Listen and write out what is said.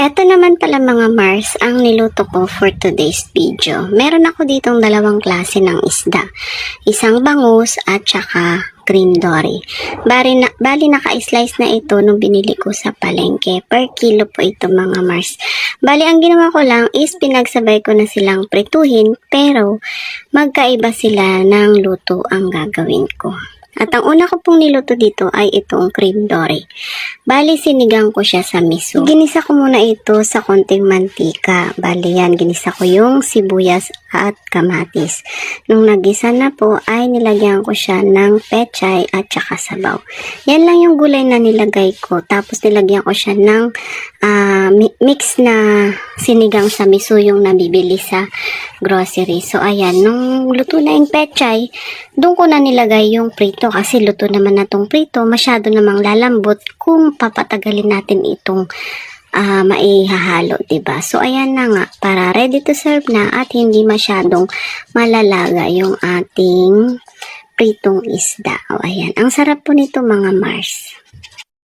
Eto naman pala mga Mars ang niluto ko for today's video. Meron ako ditong dalawang klase ng isda. Isang bangus at saka cream dory. Bali naka-slice na ito nung binili ko sa palengke. Per kilo po ito mga Mars. Bali ang ginawa ko lang is pinagsabay ko na silang prituhin pero magkaiba sila ng luto ang gagawin ko. At ang una ko pong niluto dito ay itong cream dory. Bali, sinigang ko siya sa miso. Ginisa ko muna ito sa konting mantika. Bali yan, ginisa ko yung sibuyas at kamatis. Nung nagisa na po, ay nilagyan ko siya ng pechay at saka sabaw. Yan lang yung gulay na nilagay ko. Tapos nilagyan ko siya ng mix na sinigang sa miso yung nabibili sa grocery. So, ayan, nung luto na yung pechay, doon ko na nilagay yung prito kasi luto naman na tong prito, masyado namang lalambot kung papatagalin natin itong maihahalo, diba? So, ayan na nga, para ready to serve na at hindi masyadong malalaga yung ating pritong isda. O, ayan, ang sarap po nito mga Mars.